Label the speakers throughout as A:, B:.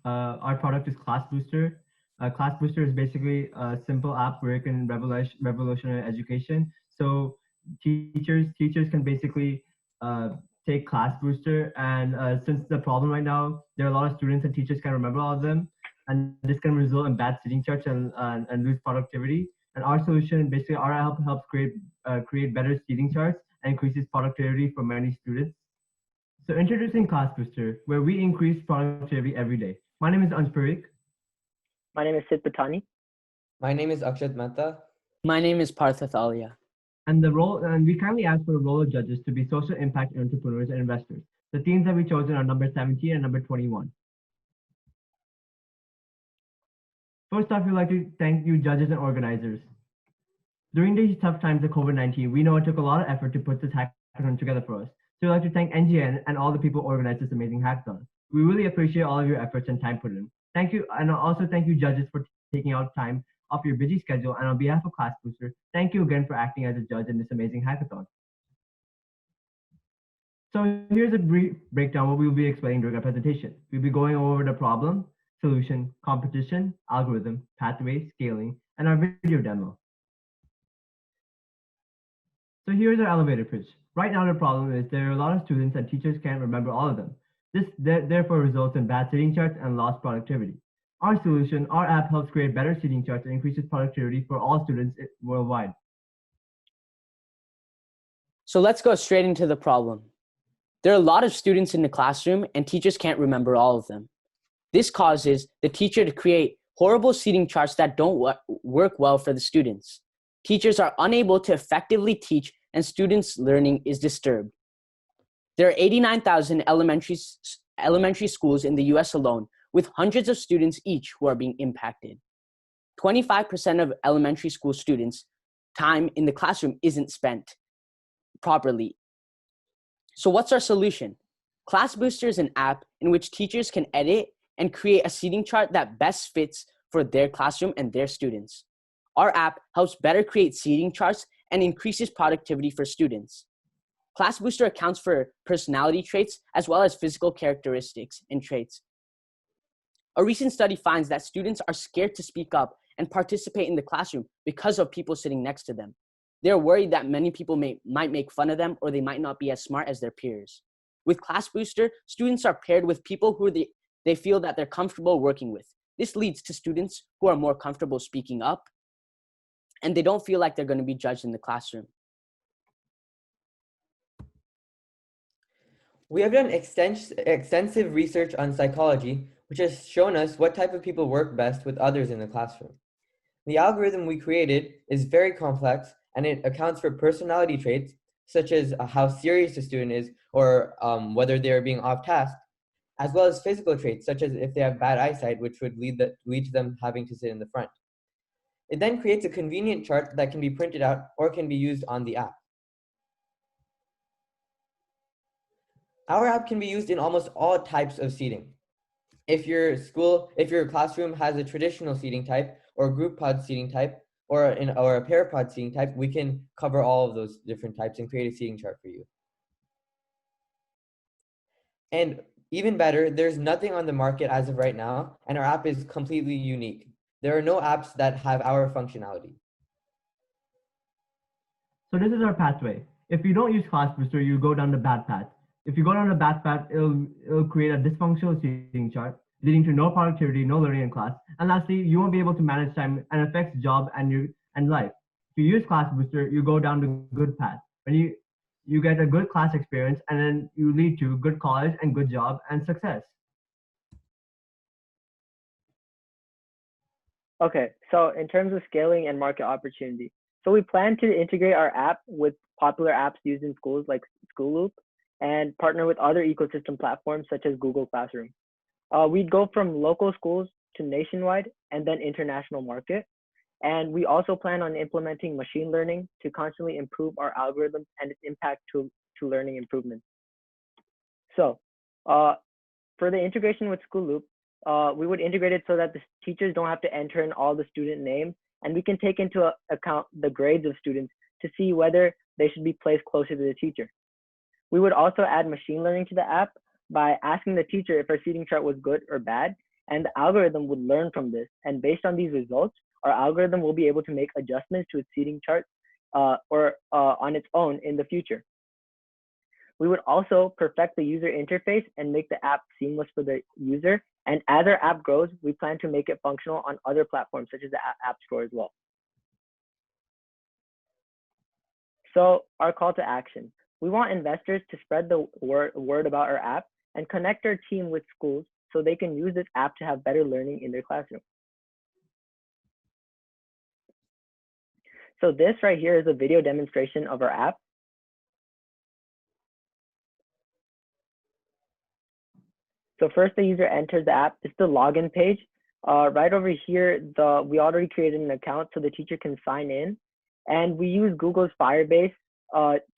A: Our product is Class Booster. Class Booster is basically a simple app where you can revolutionize education. So teachers can basically uh, take Class Booster, and since the problem right now, there are a lot of students and teachers can't remember all of them, and this can result in bad sitting charts and lose productivity. And our solution, basically, our help helps create better seating charts and increases productivity for many students. So introducing Class Booster, where we increase productivity every day. My name is Anish Parikh,
B: My name is Siddh Patani.
C: My name is Akshat Mehta.
D: My name is Parth Hathalia.
A: and we kindly ask for the role of judges to be social impact entrepreneurs and investors. The themes that we chosen are number 17 and number 21. First off, we'd like to thank you, judges and organizers. During these tough times of COVID-19, we know it took a lot of effort to put this hackathon together for us. So we'd like to thank NGN and all the people organized this amazing hackathon. We really appreciate all of your efforts and time put in. Thank you, and also thank you, judges, for taking out time off your busy schedule. And on behalf of Class Booster, thank you again for acting as a judge in this amazing hackathon. So here's a brief breakdown of what we will be explaining during our presentation. We'll be going over the problem, solution, competition, algorithm, pathway, scaling, and our video demo. So here's our elevator pitch. Right now the problem is there are a lot of students and teachers can't remember all of them. This therefore results in bad seating charts and lost productivity. Our solution, our app helps create better seating charts and increases productivity for all students worldwide.
D: So let's go straight into the problem. There are a lot of students in the classroom and teachers can't remember all of them. This causes the teacher to create horrible seating charts that don't work well for the students. Teachers are unable to effectively teach and students' learning is disturbed. There are 89,000 elementary schools in the US alone, with hundreds of students each who are being impacted. 25% of elementary school students' time in the classroom isn't spent properly. So what's our solution? Class Booster is an app in which teachers can edit and create a seating chart that best fits for their classroom and their students. Our app helps better create seating charts and increases productivity for students. Class Booster accounts for personality traits as well as physical characteristics and traits. A recent study finds that students are scared to speak up and participate in the classroom because of people sitting next to them. They're worried that many people might make fun of them or they might not be as smart as their peers. With Class Booster, students are paired with people who they feel that they're comfortable working with. This leads to students who are more comfortable speaking up and they don't feel like they're going to be judged in the classroom.
C: We have done extensive research on psychology, which has shown us what type of people work best with others in the classroom. The algorithm we created is very complex and it accounts for personality traits such as how serious a student is or whether they're being off task, as well as physical traits such as if they have bad eyesight, which would lead to them having to sit in the front. It then creates a convenient chart that can be printed out or can be used on the app. Our app can be used in almost all types of seating. If your classroom has a traditional seating type or a group pod seating type or a pair pod seating type, we can cover all of those different types and create a seating chart for you. And even better, there's nothing on the market as of right now, and our app is completely unique. There are no apps that have our functionality.
A: So this is our pathway. If you don't use Class Booster, you go down the bad path. If you go down the bad path, it'll create a dysfunctional seating chart, leading to no productivity, no learning in class. And lastly, you won't be able to manage time and affects job and life. If you use Class Booster, you go down the good path. When you get a good class experience, and then you lead to good college and good job and success.
B: Okay, so in terms of scaling and market opportunity, so we plan to integrate our app with popular apps used in schools like School Loop and partner with other ecosystem platforms such as Google Classroom. We'd go from local schools to nationwide and then international market. And we also plan on implementing machine learning to constantly improve our algorithms and its impact to learning improvements. So for the integration with School Loop, we would integrate it so that the teachers don't have to enter in all the student names, and we can take into account the grades of students to see whether they should be placed closer to the teacher. We would also add machine learning to the app by asking the teacher if our seating chart was good or bad, And the algorithm would learn from this. And based on these results, our algorithm will be able to make adjustments to its seating chart or on its own in the future. We would also perfect the user interface and make the app seamless for the user. And as our app grows, we plan to make it functional on other platforms such as the App Store as well. So our call to action. We want investors to spread the word about our app and connect our team with schools so they can use this app to have better learning in their classroom. So this right here is a video demonstration of our app. So first the user enters the app. It's the login page. Right over here, we already created an account so the teacher can sign in. And we use Google's Firebase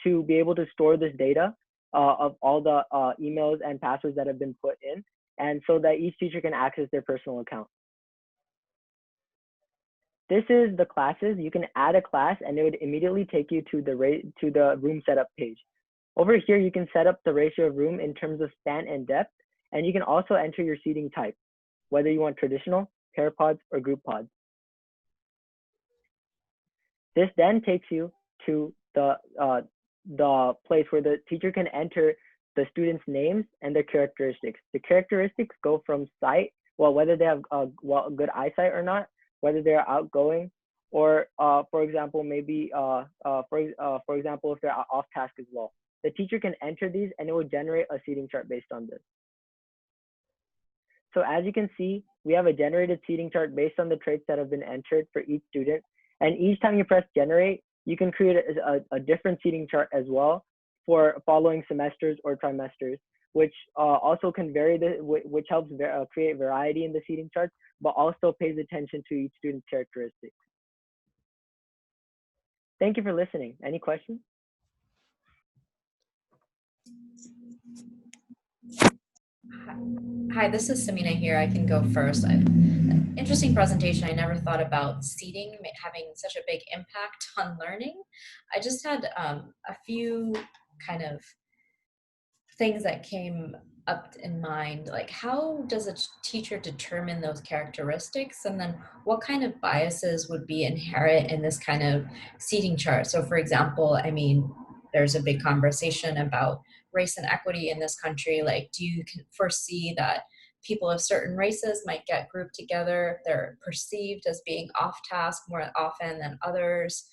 B: to be able to store this data of all the emails and passwords that have been put in, and so that each teacher can access their personal account. This is the classes. You can add a class and it would immediately take you to the room setup page. Over here, you can set up the ratio of room in terms of span and depth, and you can also enter your seating type, whether you want traditional, pair pods, or group pods. This then takes you to the place where the teacher can enter the students' names and their characteristics. The characteristics go from sight, well, whether they have good eyesight or not, whether they're outgoing, or for example, maybe for example, if they're off task as well. The teacher can enter these and it will generate a seating chart based on this. So as you can see, we have a generated seating chart based on the traits that have been entered for each student. And each time you press generate, you can create a different seating chart as well for following semesters or trimesters, which also can vary, which helps create variety in the seating charts, but also pays attention to each student's characteristics. Thank you for listening. Any questions?
E: Hi, this is Samina here. I can go first. Interesting presentation. I never thought about seating having such a big impact on learning. I just had a few kind of things that came up in mind, like how does a teacher determine those characteristics, and then what kind of biases would be inherent in this kind of seating chart? So for example, I mean, there's a big conversation about race and equity in this country. Like, do you foresee that people of certain races might get grouped together? They're perceived as being off task more often than others.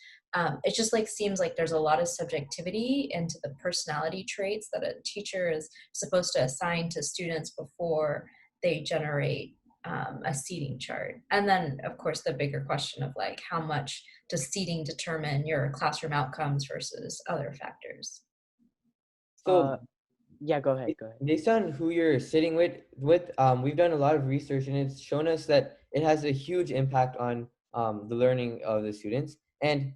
E: It just like seems like there's a lot of subjectivity into the personality traits that a teacher is supposed to assign to students before they generate a seating chart. And then of course the bigger question of like, how much does seating determine your classroom outcomes versus other factors?
C: So
D: yeah, go ahead.
C: Based on who you're sitting with, we've done a lot of research and it's shown us that it has a huge impact on the learning of the students. And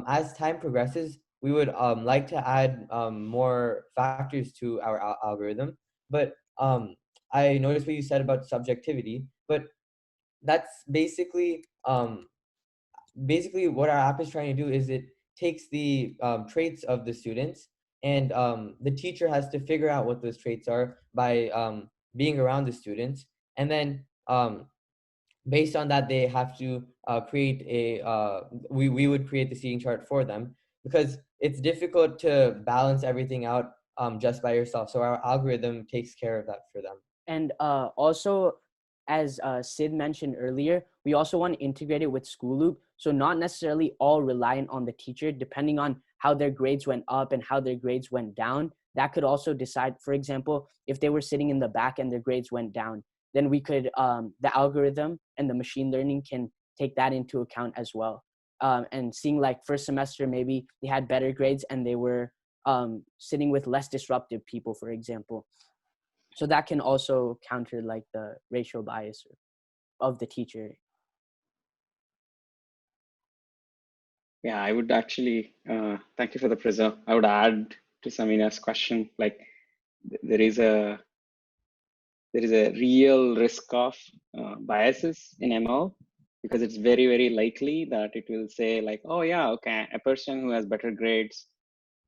C: as time progresses, we would like to add more factors to our algorithm. But I noticed what you said about subjectivity, but that's basically what our app is trying to do is it takes the traits of the students, and the teacher has to figure out what those traits are by being around the students, and then based on that they have to create we would create the seating chart for them, because it's difficult to balance everything out just by yourself, so our algorithm takes care of that for them.
D: And also, as Sid mentioned earlier, we also want to integrate it with School Loop. So not necessarily all reliant on the teacher, depending on how their grades went up and how their grades went down. That could also decide, for example, if they were sitting in the back and their grades went down, then we could, the algorithm and the machine learning can take that into account as well. And seeing like first semester, maybe they had better grades and they were sitting with less disruptive people, for example. So that can also counter like the racial bias of the teacher.
F: Yeah, I would actually, thank you for the preserve. I would add to Samina's question, like there is a real risk of biases in ML, because it's very, very likely that it will say like, oh yeah, okay, a person who has better grades,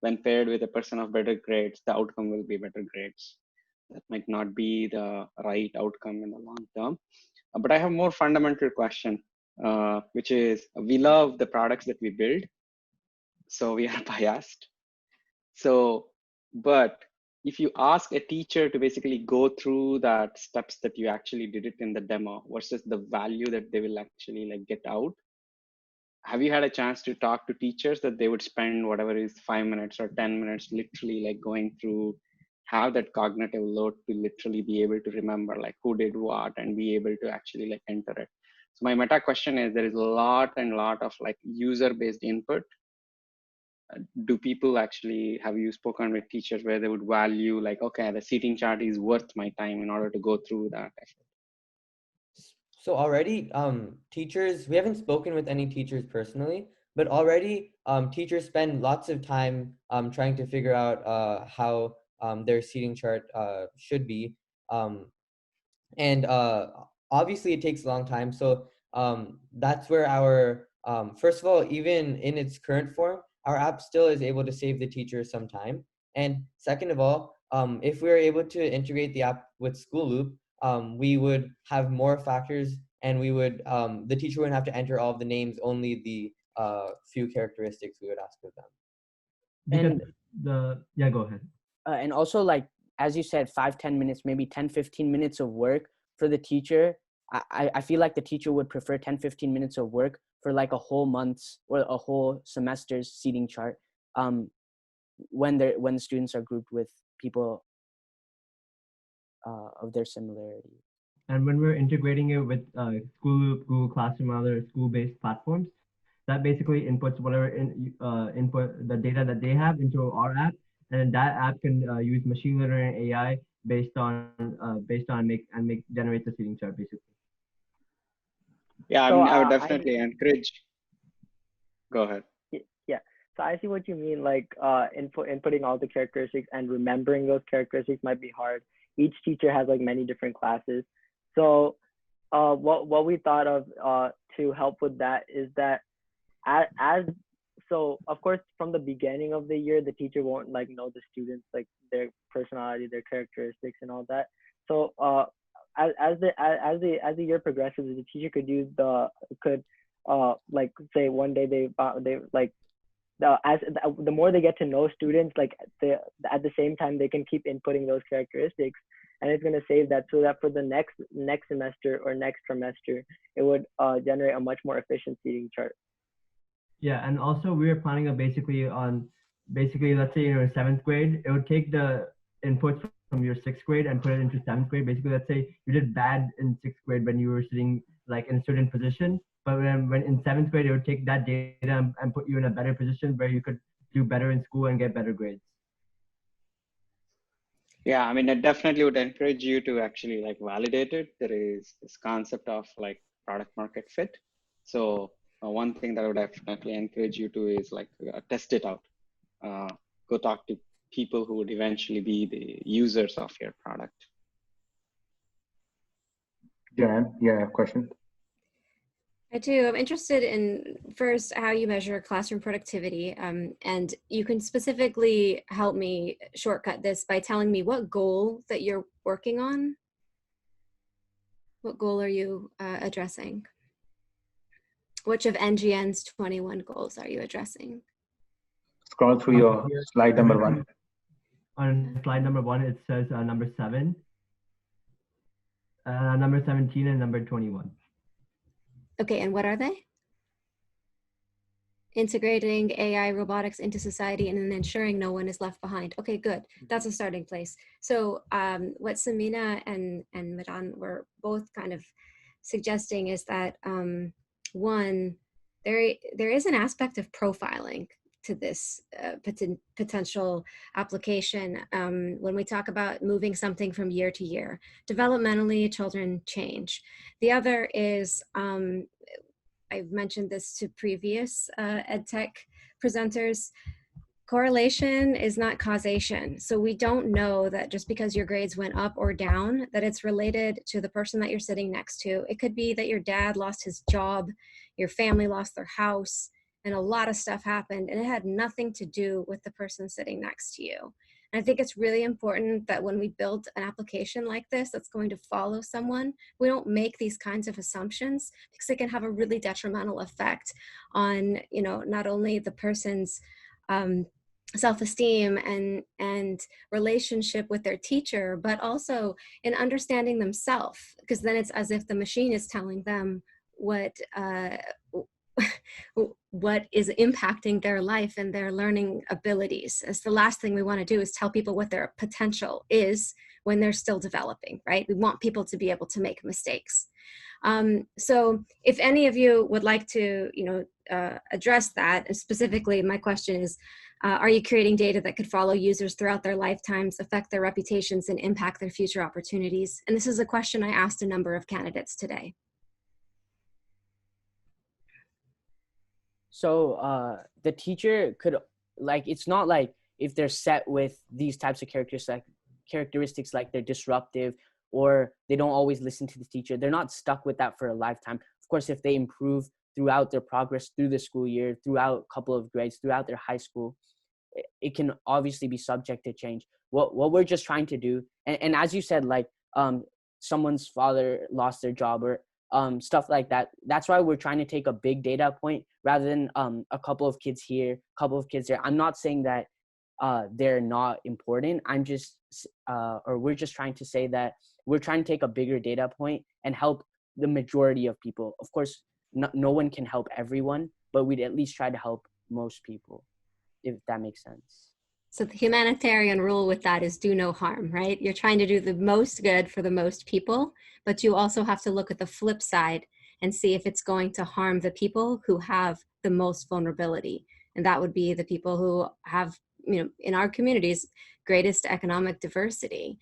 F: when paired with a person of better grades, the outcome will be better grades. that might not be the right outcome in the long term. But I have a more fundamental question, which is we love the products that we build, so we are biased. So, but if you ask a teacher to basically go through that steps that you actually did it in the demo versus the value that they will actually like get out, have you had a chance to talk to teachers that they would spend whatever is 5 minutes or 10 minutes literally like going through, have that cognitive load to literally be able to remember like who did what and be able to actually like enter it? So my meta question is, there is a lot of like user-based input. Do people actually, have you spoken with teachers where they would value like, okay, the seating chart is worth my time in order to go through that effort?
C: So already, teachers, we haven't spoken with any teachers personally, but already teachers spend lots of time trying to figure out how their seating chart should be. And obviously it takes a long time. So that's where our, first of all, even in its current form, our app still is able to save the teacher some time. And second of all, if we are able to integrate the app with School Loop, we would have more factors, and we would, the teacher wouldn't have to enter all of the names, only the few characteristics we would ask of them.
A: Because
D: And
A: yeah, go ahead.
D: and also, like, as you said, 5-10 minutes, maybe 10-15 minutes of work for the teacher. I feel like the teacher would prefer 10-15 minutes of work for like a whole month's or a whole semester's seating chart, when the students are grouped with people of their similarity.
A: And when we're integrating it with School Loop, Google Classroom, and other school-based platforms, that basically inputs whatever input the data that they have into our app, and that app can use machine learning and AI based on generate the seating chart basically.
F: Yeah, I
B: So,
F: mean, I would definitely encourage. Go ahead.
B: Yeah. So I see what you mean. Like inputting all the characteristics and remembering those characteristics might be hard. Each teacher has like many different classes. So what we thought of to help with that is that so of course from the beginning of the year the teacher won't like know the students, like their personality, their characteristics and all that. So as the year progresses, the teacher could like say one day they like as the more they get to know students, like at the same time they can keep inputting those characteristics, and it's going to save that, so that for the next semester or next trimester it would generate a much more efficient seating chart.
A: Yeah, and also we were planning on basically let's say you're in 7th grade, it would take the inputs from your 6th grade and put it into 7th grade. Basically, let's say you did bad in 6th grade when you were sitting like in a certain position, but when in 7th grade, it would take that data and put you in a better position where you could do better in school and get better grades.
F: Yeah, I mean, I definitely would encourage you to actually like validate it. There is this concept of like product market fit. So one thing that I would definitely encourage you to is like test it out. Go talk to people who would eventually be the users of your product.
G: Jan, yeah, I have a question.
H: I do. I'm interested in first how you measure classroom productivity, and you can specifically help me shortcut this by telling me what goal that you're working on. What goal are you addressing? Which of NGN's 21 goals are you addressing?
G: Scroll through your slide number 1.
A: On slide number 1, it says number 7, number 17, and number 21.
H: Okay, and what are they? Integrating AI robotics into society and then ensuring no one is left behind. Okay, good. That's a starting place. So what Samina and Madan were both kind of suggesting is that one, there is an aspect of profiling to this potential application. When we talk about moving something from year to year, developmentally, children change. The other is, I've mentioned this to previous EdTech presenters, correlation is not causation. So we don't know that just because your grades went up or down, that it's related to the person that you're sitting next to. It could be that your dad lost his job, your family lost their house, and a lot of stuff happened, and it had nothing to do with the person sitting next to you. And I think it's really important that when we build an application like this that's going to follow someone, we don't make these kinds of assumptions, because it can have a really detrimental effect on, you know, not only the person's self-esteem and relationship with their teacher, but also in understanding themselves, because then it's as if the machine is telling them what what is impacting their life and their learning abilities. As the last thing we want to do is tell people what their potential is when they're still developing, right? We want people to be able to make mistakes. So if any of you would like to, you know, address that, and specifically my question is, are you creating data that could follow users throughout their lifetimes, affect their reputations, and impact their future opportunities? And this is a question I asked a number of candidates today.
D: So the teacher could, like, it's not like if they're set with these types of characteristics like they're disruptive or they don't always listen to the teacher, they're not stuck with that for a lifetime. Of course, if they improve throughout their progress through the school year, throughout a couple of grades, throughout their high school, it can obviously be subject to change. What we're just trying to do, and as you said, like someone's father lost their job or stuff like that. That's why we're trying to take a big data point rather than a couple of kids here, a couple of kids there. I'm not saying that they're not important. I'm just, or we're just trying to say that we're trying to take a bigger data point and help the majority of people. Of course, no one can help everyone, but we'd at least try to help most people, if that makes sense.
H: So the humanitarian rule with that is do no harm, right? You're trying to do the most good for the most people, but you also have to look at the flip side and see if it's going to harm the people who have the most vulnerability. And that would be the people who have, you know, in our communities, greatest economic diversity,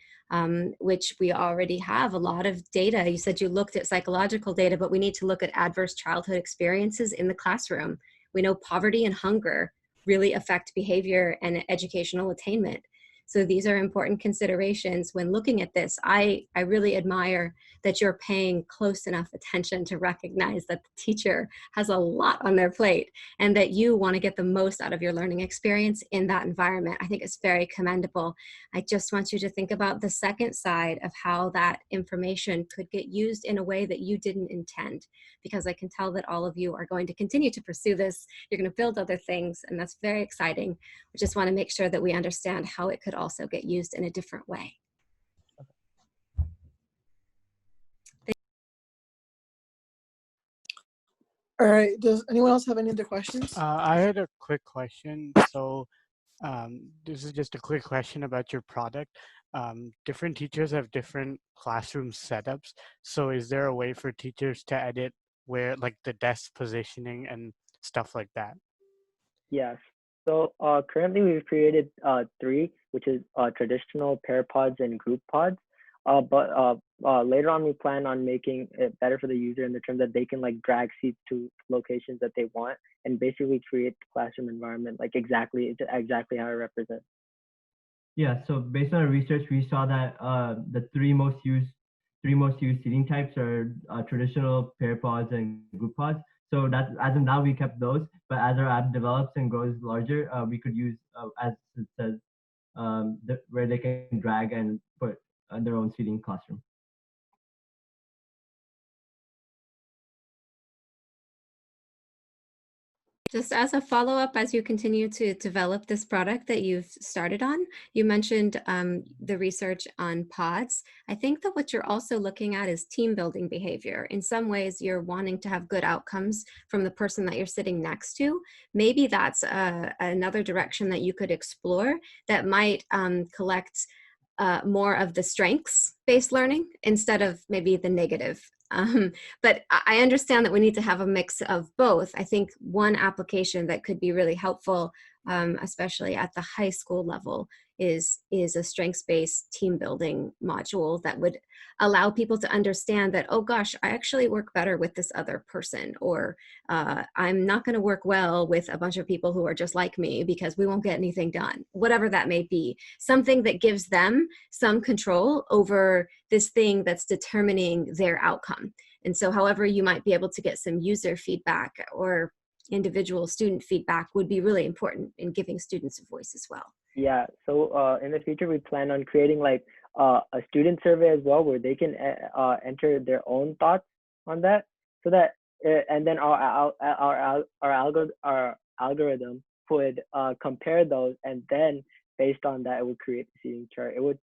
H: which we already have a lot of data. You said you looked at psychological data, but we need to look at adverse childhood experiences in the classroom. We know poverty and hunger really affect behavior and educational attainment. So these are important considerations when looking at this. I really admire that you're paying close enough attention to recognize that the teacher has a lot on their plate and that you want to get the most out of your learning experience in that environment. I think it's very commendable. I just want you to think about the second side of how that information could get used in a way that you didn't intend, because I can tell that all of you are going to continue to pursue this. You're going to build other things, and that's very exciting. We just want to make sure that we understand how it could also get used in a different way.
I: All right, does anyone else have any other questions?
J: I had a quick question. So this is just a quick question about your product. Different teachers have different classroom setups. So is there a way for teachers to edit where, like, the desk positioning and stuff like that?
B: Yes. So currently we've created 3, which is traditional pair pods and group pods. But later on, we plan on making it better for the user in the terms that they can like drag seats to locations that they want and basically create the classroom environment like exactly how it represents.
A: Yeah. So based on our research, we saw that the three most used seating types are traditional pair pods and group pods. So that as of now we kept those, but as our app develops and grows larger, we could use as it says where they can drag and put their own seating classroom.
H: Just as a follow-up, as you continue to develop this product that you've started on, you mentioned the research on pods. I think that what you're also looking at is team building behavior. In some ways, you're wanting to have good outcomes from the person that you're sitting next to. Maybe that's another direction that you could explore that might collect more of the strengths-based learning instead of maybe the negative. But I understand that we need to have a mix of both. I think one application that could be really helpful, especially at the high school level, is a strengths-based team building module that would allow people to understand that, oh gosh, I actually work better with this other person, or I'm not going to work well with a bunch of people who are just like me because we won't get anything done. Whatever that may be, something that gives them some control over this thing that's determining their outcome. And so however you might be able to get some user feedback or individual student feedback would be really important in giving students a voice as well.
B: Yeah, so in the future, we plan on creating like a student survey as well, where they can enter their own thoughts on that, so that and then our algorithm would compare those, and then based on that, it would create the seating chart. It would.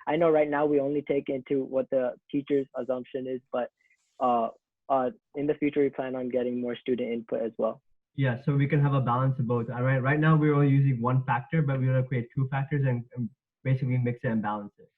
B: I know right now we only take into what the teacher's assumption is, but in the future, we plan on getting more student input as well.
A: Yeah, so we can have a balance of both. All right, right now we're only using one factor, but we want to create two factors and basically mix it and balance it.